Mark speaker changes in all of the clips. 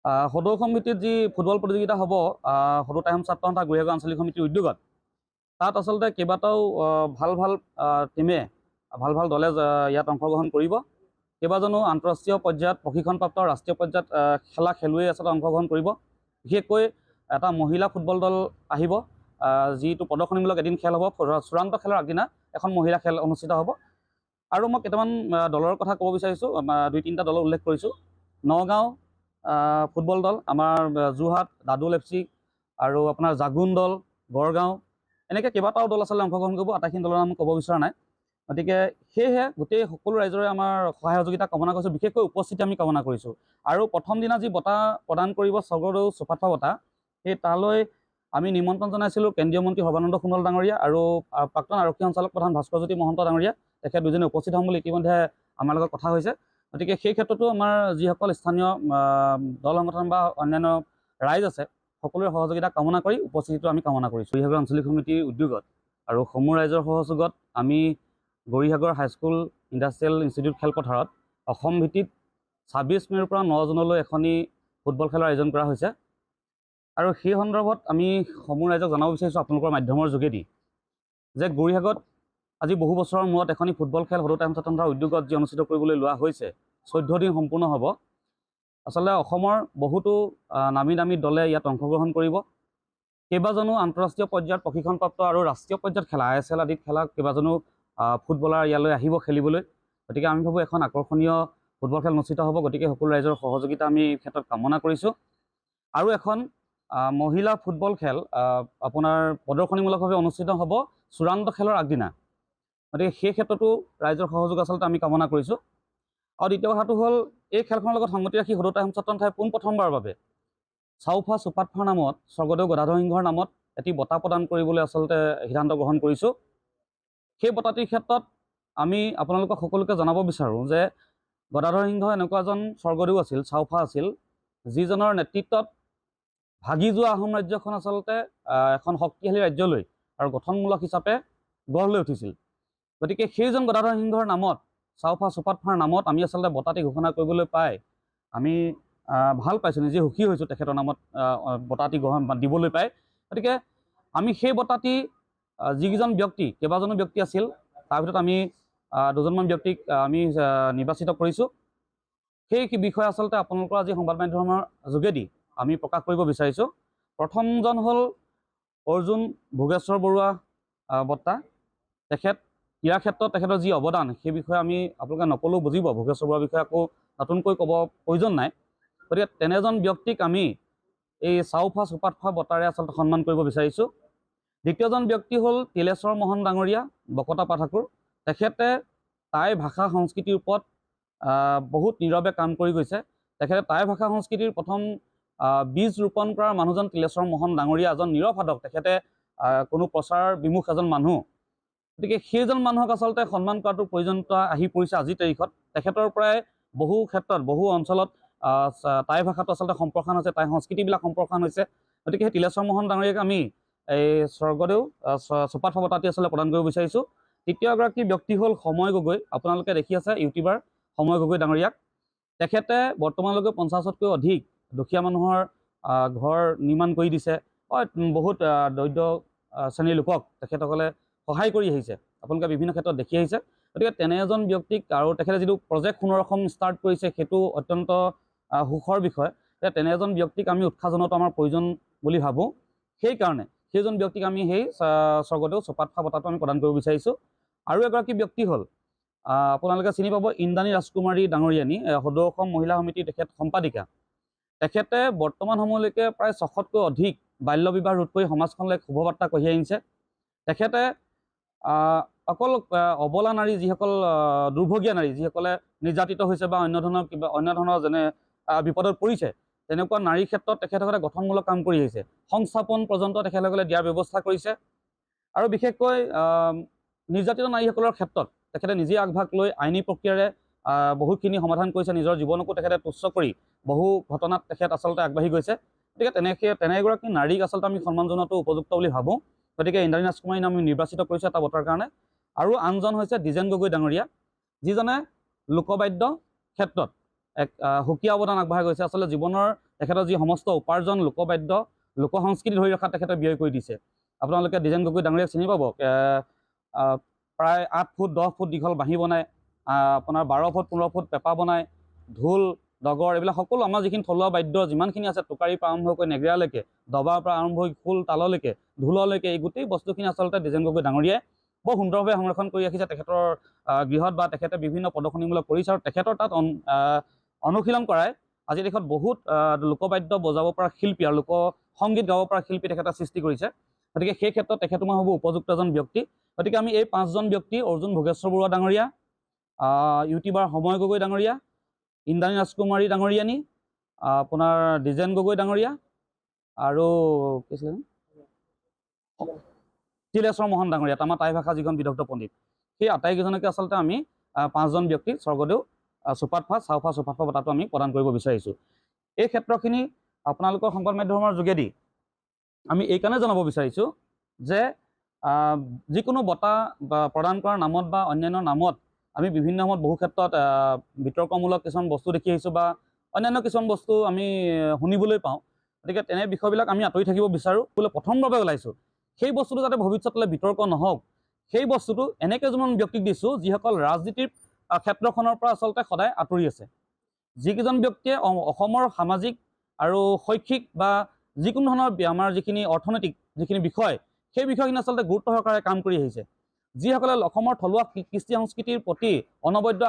Speaker 1: সদৌ সমিতিত যি ফুটবল প্ৰতিযোগিতা হ'ব সদৌ টাইম ছাত্ৰ সন্থা গৰিয়াগৰ আঞ্চলিক সমিতিৰ উদ্যোগত তাত আচলতে কেইবাটাও ভাল ভাল টিমে ভাল ভাল দলে ইয়াত অংশগ্ৰহণ কৰিব। কেইবাজনো আন্তঃৰাষ্ট্ৰীয় পৰ্যায়ত প্ৰশিক্ষণপ্ৰাপ্ত ৰাষ্ট্ৰীয় পৰ্যায়ত খেলা খেলুৱৈ আচলতে অংশগ্ৰহণ কৰিব। বিশেষকৈ এটা মহিলা ফুটবল দল আহিব, যিটো প্ৰদৰ্শনীমূলক এদিন খেল হ'ব। চূড়ান্ত খেলৰ আগদিনা এখন মহিলা খেল অনুষ্ঠিত হ'ব। আৰু মই কেইটামান দলৰ কথা ক'ব বিচাৰিছোঁ, 2-3টা দলৰ উল্লেখ কৰিছোঁ। নগাঁও ফুটবল দল, আমাৰ যোৰহাট দাদুল FC, আৰু আপোনাৰ জাগুন দল, গড়গাঁও, এনেকৈ কেইবাটাও দল আচলতে অংশগ্ৰহণ কৰিব। আটাইখিনি দলৰ নাম ক'ব বিচৰা নাই। গতিকে সেয়েহে গোটেই সকলো ৰাইজৰে আমাৰ সহায় সহযোগিতা কামনা কৰিছোঁ, বিশেষকৈ উপস্থিতি আমি কামনা কৰিছোঁ। আৰু প্ৰথম দিনা যি বঁটা প্ৰদান কৰিব স্বৰ্গদেউ চুপাতপা বঁটা, সেই তালৈ আমি নিমন্ত্ৰণ জনাইছিলোঁ কেন্দ্ৰীয় মন্ত্ৰী সৰ্বানন্দ সোণোৱাল ডাঙৰীয়া আৰু প্ৰাক্তন আৰক্ষী সঞ্চালক প্ৰধান ভাস্কৰজ্যোতি মহন্ত ডাঙৰীয়া। তেখেত দুজনে উপস্থিত হ'ম বুলি ইতিমধ্যে আমাৰ লগত কথা হৈছে। গতিকে সেই ক্ষেত্ৰতো আমাৰ যিসকল স্থানীয় দল সংগঠন বা অন্যান্য ৰাইজ আছে, সকলোৰে সহযোগিতা কামনা কৰি উপস্থিতিটো আমি কামনা কৰিছোঁ। গৰিয়াগৰ আঞ্চলিক সমিতিৰ উদ্যোগত আৰু সমূহ ৰাইজৰ সহযোগত আমি গৰিয়াগৰ হাইস্কুল ইণ্ডাষ্ট্ৰিয়েল ইনষ্টিটিউট খেলপথাৰত অসম ভিত্তিত 26 মে'ৰ পৰা 9 জুনলৈ এখনি ফুটবল খেলৰ আয়োজন কৰা হৈছে। আৰু সেই সন্দৰ্ভত আমি সমূহ ৰাইজক জনাব বিচাৰিছোঁ আপোনালোকৰ মাধ্যমৰ যোগেদি যে গৰিয়াগত আজি বহু বছৰৰ মূৰত এখনি ফুটবল খেল সদৌ টাইম ছাত্ৰ সন্থাৰ উদ্যোগত যি অনুষ্ঠিত কৰিবলৈ লোৱা হৈছে, 14 দিন সম্পূৰ্ণ হ'ব। আচলতে অসমৰ বহুতো নামী দামী দলে ইয়াত অংশগ্ৰহণ কৰিব। কেইবাজনো আন্তঃৰাষ্ট্ৰীয় পৰ্যায়ত প্ৰশিক্ষণপ্ৰাপ্ত আৰু ৰাষ্ট্ৰীয় পৰ্যায়ত খেলা ISL আদিত খেলা কেইবাজনো ফুটবলাৰ ইয়ালৈ আহিব খেলিবলৈ। গতিকে আমি ভাবোঁ এখন আকৰ্ষণীয় ফুটবল খেল অনুষ্ঠিত হ'ব। গতিকে সকলো ৰাইজৰ সহযোগিতা আমি এই ক্ষেত্ৰত কামনা কৰিছোঁ। আৰু এখন মহিলা ফুটবল খেল আপোনাৰ প্ৰদৰ্শনীমূলকভাৱে অনুষ্ঠিত হ'ব চূড়ান্ত খেলৰ আগদিনা। গতিকে সেই ক্ষেত্ৰতো ৰাইজৰ সহযোগ আচলতে আমি কামনা কৰিছোঁ। আৰু দ্বিতীয় কথাটো হ'ল, এই খেলখনৰ লগত সংগতি ৰাখি সদৌ টাইম ছাত্ৰ সন্থাই পোনপ্ৰথমবাৰৰ বাবে চাউফা চুপাতপাৰ নামত স্বৰ্গদেউ গদাধৰ সিংহৰ নামত এটি বঁটা প্ৰদান কৰিবলৈ আচলতে সিদ্ধান্ত গ্ৰহণ কৰিছোঁ। সেই বঁটাটিৰ ক্ষেত্ৰত আমি আপোনালোকক সকলোকে জনাব বিচাৰোঁ যে গদাধৰ সিংহ এনেকুৱা এজন স্বৰ্গদেউ আছিল, চাউফা আছিল, যিজনৰ নেতৃত্বত ভাগি যোৱা আহোম ৰাজ্যখন আচলতে এখন শক্তিশালী ৰাজ্যলৈ আৰু গঠনমূলক হিচাপে গঢ় লৈ উঠিছিল। গতিকে সেইজন গদাধৰ সিংহৰ নামত, চাউফা চুপাতপাৰ নামত আমি আচলতে বঁটাটি ঘোষণা কৰিবলৈ পাই আমি ভাল পাইছোঁ, নিজে সুখী হৈছোঁ তেখেতৰ নামত বঁটাটি দিবলৈ পাই। গতিকে আমি সেই বঁটাটি যিকেইজন ব্যক্তি, কেইবাজনো ব্যক্তি আছিল, তাৰ ভিতৰত আমি দুজনমান ব্যক্তিক আমি নিৰ্বাচিত কৰিছোঁ। সেই বিষয়ে আচলতে আপোনালোকৰ আজি সংবাদ মাধ্যমৰ যোগেদি আমি প্ৰকাশ কৰিব বিচাৰিছোঁ। প্ৰথমজন হ'ল অৰ্জুন ভোগেশ্বৰ বৰুৱা বৰ্তা। তেখেত ক্ৰীড়া ক্ষেত্ৰত তেখেতৰ যি অৱদান, সেই বিষয়ে আমি আপোনালোকে নক'লেও বুজিব। ভোগেশ্বৰ বৰুৱাৰ বিষয়ে আকৌ নতুনকৈ ক'ব প্ৰয়োজন নাই। গতিকে তেনেজন ব্যক্তিক আমি এই চাউফা চুপাতপা বঁটাৰে আচলতে সন্মান কৰিব বিচাৰিছোঁ। দ্বিতীয়জন ব্যক্তি হ'ল তিলেশ্বৰ মহন ডাঙৰীয়া, বকতা ঠাকুৰ। তেখেতে টাই ভাষা সংস্কৃতিৰ ওপৰত বহুত নীৰৱে কাম কৰি গৈছে। তেখেতে টাই ভাষা সংস্কৃতিৰ প্ৰথম বীজ ৰোপণ কৰাৰ মানুহজন তিলেশ্বৰ মহন ডাঙৰীয়া, এজন নীৰৱ সাধক। তেখেতে কোনো প্ৰচাৰ বিমুখ এজন মানুহ। গতিকে সেইজন মানুহক আচলতে সন্মান কৰাটো প্ৰয়োজনীয়তা আহি পৰিছে আজিৰ তাৰিখত। তেখেতৰ পৰাই বহু ক্ষেত্ৰত, বহু অঞ্চলত টাই ভাষাটো আচলতে সম্প্ৰসাৰণ হৈছে, টাই সংস্কৃতিবিলাক সম্প্ৰসাৰণ হৈছে। গতিকে সেই তিলেশ্বৰ মহন ডাঙৰীয়াক আমি এই স্বৰ্গদেউ চুপাতপা বঁটাটি আচলতে প্ৰদান কৰিব বিচাৰিছোঁ। তৃতীয় এগৰাকী ব্যক্তি হ'ল সময় গগৈ। আপোনালোকে দেখি আছে ইউটিউবাৰ সময় গগৈ ডাঙৰীয়াক। তেখেতে বৰ্তমানলৈকে 50তকৈ অধিক দুখীয়া মানুহৰ ঘৰ নিৰ্মাণ কৰি দিছে। বহুত দৰিদ্ৰ শ্ৰেণীৰ লোকক তেখেতসকলে সহায় কৰি আহিছে, আপোনালোকে বিভিন্ন ক্ষেত্ৰত দেখি আহিছে। গতিকে তেনে এজন ব্যক্তিক, আৰু তেখেতে যিটো প্ৰজেক্ট সোণৰ অসম ষ্টাৰ্ট কৰিছে, সেইটো অত্যন্ত সুখৰ বিষয়। তেনে এজন ব্যক্তিক আমি উৎসাহ জনোৱাটো আমাৰ প্ৰয়োজন বুলি ভাবোঁ। সেইকাৰণে সেইজন ব্যক্তিক আমি সেই স্বৰ্গদেউ চুপাতপা বঁটাটো আমি প্ৰদান কৰিব বিচাৰিছোঁ। আৰু এগৰাকী ব্যক্তি হ'ল আপোনালোকে চিনি পাব ইন্দ্ৰাণী ৰাজকুমাৰী ডাঙৰীয়ানী, সদৌ অসম মহিলা সমিতিৰ তেখেত সম্পাদিকা। তেখেতে বৰ্তমান সময়লৈকে প্ৰায় 600তকৈ অধিক বাল্য বিবাহ ৰোধ কৰি সমাজখনলৈ শুভবাৰ্তা কঢ়িয়াই আনিছে। তেখেতে অকল অবলা নাৰী, যিসকল দুৰ্ভগীয়া নাৰী, যিসকলে নিৰ্যাতিত হৈছে বা অন্য ধৰণৰ যেনে বিপদত পৰিছে, তেনেকুৱা নাৰীৰ ক্ষেত্ৰত তেখেতসকলে গঠনমূলক কাম কৰি আহিছে। সংস্থাপন পৰ্যন্ত তেখেতসকলে দিয়াৰ ব্যৱস্থা কৰিছে। আৰু বিশেষকৈ নিৰ্যাতিত নাৰীসকলৰ ক্ষেত্ৰত তেখেতে নিজে আগভাগ লৈ আইনী প্ৰক্ৰিয়াৰে বহুতখিনি সমাধান কৰিছে। নিজৰ জীৱনকো তেখেতে তুচ্ছ কৰি বহু ঘটনাত তেখেত আচলতে আগবাঢ়ি গৈছে। গতিকে তেনে এগৰাকী নাৰীক আচলতে আমি সন্মান জনোৱাটো উপযুক্ত বুলি ভাবোঁ। গতিকে ইন্দ্ৰাণী ৰাজকুমাৰী নাম আমি নিৰ্বাচিত কৰিছোঁ এটা বঁটাৰ কাৰণে। আৰু আনজন হৈছে দ্বিজেন গগৈ ডাঙৰীয়া, যিজনে লোকবাদ্য ক্ষেত্ৰত এক সুকীয়া অৱদান আগবঢ়াই গৈছে। আচলতে জীৱনৰ তেখেতৰ যি সমস্ত উপাৰ্জন লোকবাদ্য লোকসংস্কৃতি ধৰি ৰখাত তেখেতে ব্যয় কৰি দিছে। আপোনালোকে দ্বিজেন গগৈ ডাঙৰীয়াক চিনি পাব। প্ৰায় 8 ফুট 10 ফুট দীঘল বাঁহী বনায়, আপোনাৰ 12 ফুট 15 ফুট পেঁপা বনায়, ঢোল ডগৰ এইবিলাক সকলো আমাৰ যিখিনি থলুৱা বাদ্য যিমানখিনি আছে, টোকাৰীৰ পৰা আৰম্ভ কৰি নেগেৰালৈকে, দবাৰ পৰা আৰম্ভ কৰি খোল তাললৈকে, ঢোললৈকে, এই গোটেই বস্তুখিনি আচলতে দ্বিজেন গগৈ ডাঙৰীয়াই বৰ সুন্দৰভাৱে সংৰক্ষণ কৰি ৰাখিছে তেখেতৰ গৃহত, বা তেখেতে বিভিন্ন প্ৰদৰ্শনীমূলক কৰিছে। আৰু তেখেতৰ তাত অনুশীলন কৰাই আজি দেশত বহুত লোকবাদ্য বজাব পৰা শিল্পী আৰু লোকসংগীত গাব পৰা শিল্পী তেখেতে সৃষ্টি কৰিছে। গতিকে সেই ক্ষেত্ৰত তেখেতো মই ভাবোঁ উপযুক্ত এজন ব্যক্তি। গতিকে আমি এই 5জন ব্যক্তি, অৰ্জুন ভোগেশ্বৰ বৰুৱা ডাঙৰীয়া, ইউটিউবাৰ সময় গগৈ ডাঙৰীয়া, ইন্দ্ৰাণী ৰাজকুমাৰী ডাঙৰীয়ানী, আপোনাৰ দ্বিজেন গগৈ ডাঙৰীয়া, আৰু কি আছিলে তিলেশ্বৰ মহন ডাঙৰীয়া, আমাৰ টাই ভাষা যিখন বিদগ্ধ পণ্ডিত, সেই আটাইকেইজনকে আচলতে আমি 5জন ব্যক্তিক স্বৰ্গদেউ চুপাৰফাষ্ট চাউফাষ্ট চুপাৰফাষ্ট বঁটাটো আমি প্ৰদান কৰিব বিচাৰিছোঁ। এই ক্ষেত্ৰখিনি আপোনালোকৰ সংবাদ মাধ্যমৰ যোগেদি আমি এইকাৰণে জনাব বিচাৰিছোঁ যে যিকোনো বঁটা প্ৰদান কৰাৰ নামত বা অন্যান্য নামত আমি বিভিন্ন সময়ত বহু ক্ষেত্ৰত বিতৰ্কমূলক কিছুমান বস্তু দেখি আহিছোঁ, বা অন্যান্য কিছুমান বস্তু আমি শুনিবলৈ পাওঁ। গতিকে তেনে বিষয়বিলাক আমি আঁতৰি থাকিব বিচাৰোঁ। বোলে প্ৰথমভাৱে ওলাইছোঁ, সেই বস্তুটো যাতে ভৱিষ্যতলৈ বিতৰ্ক নহওক, সেই বস্তুটো এনে কেইজনমান ব্যক্তিক দিছোঁ যিসকল ৰাজনীতিৰ ক্ষেত্ৰখনৰ পৰা আচলতে সদায় আঁতৰি আছে, যিকেইজন ব্যক্তিয়ে অসমৰ সামাজিক আৰু শৈক্ষিক বা যিকোনো ধৰণৰ আমাৰ যিখিনি অৰ্থনৈতিক যিখিনি বিষয়, সেই বিষয়খিনি আচলতে গুৰুত্ব সহকাৰে কাম কৰি আহিছে, যিসকলে অসমৰ থলুৱা কৃষ্টি সংস্কৃতিৰ প্ৰতি অনবদ্য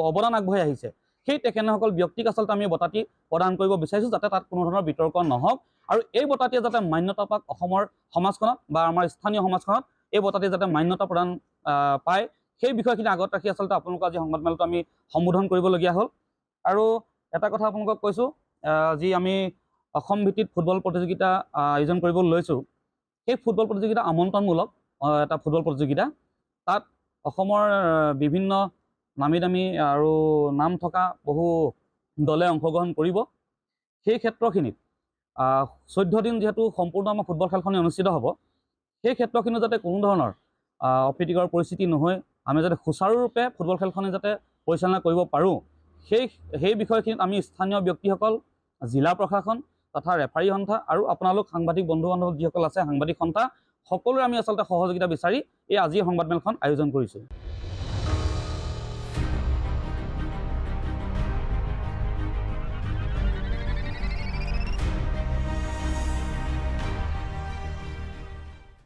Speaker 1: অৱদান আগবঢ়াই আহিছে, সেই তেখেতসকল ব্যক্তিক আচলতে আমি বঁটাটি প্ৰদান কৰিব বিচাৰিছোঁ, যাতে তাত কোনো ধৰণৰ বিতৰ্ক নহওক, আৰু এই বঁটাটিয়ে যাতে মান্যতা পাওক অসমৰ সমাজখনত বা আমাৰ স্থানীয় সমাজখনত, এই বঁটাটিয়ে যাতে মান্যতা প্ৰদান পায়, সেই বিষয়খিনি আগত ৰাখি আচলতে আপোনালোকৰ আজি সংবাদমেলটো আমি সম্বোধন কৰিবলগীয়া হ'ল। আৰু এটা কথা আপোনালোকক কৈছোঁ, যি আমি অসম ভিত্তিত ফুটবল প্ৰতিযোগিতা আয়োজন কৰিবলৈ লৈছোঁ, সেই ফুটবল প্ৰতিযোগিতা আমন্ত্ৰণমূলক এটা ফুটবল প্ৰতিযোগিতা। তাত অসমৰ বিভিন্ন নামী দামী আৰু নাম থকা বহু দলে অংশগ্ৰহণ কৰিব। সেই ক্ষেত্ৰখিনিত 14 দিন যিহেতু সম্পূৰ্ণ আমাৰ ফুটবল খেলখনি অনুষ্ঠিত হ'ব, সেই ক্ষেত্ৰখিনিত যাতে কোনো ধৰণৰ অপ্ৰীতিকৰ পৰিস্থিতি নহয়, আমি যাতে সুচাৰুৰূপে ফুটবল খেলখনি যাতে পৰিচালনা কৰিব পাৰোঁ, সেই বিষয়খিনিত আমি স্থানীয় ব্যক্তিসকল, জিলা প্ৰশাসন তথা ৰেফাৰী সন্থা আৰু আপোনালোক সাংবাদিক বন্ধু বান্ধৱ যিসকল আছে, সাংবাদিক সন্থা, সকলোৰে আমি আচলতে সহযোগিতা বিচাৰি এই আজিৰ সংবাদমেলখন আয়োজন কৰিছোঁ।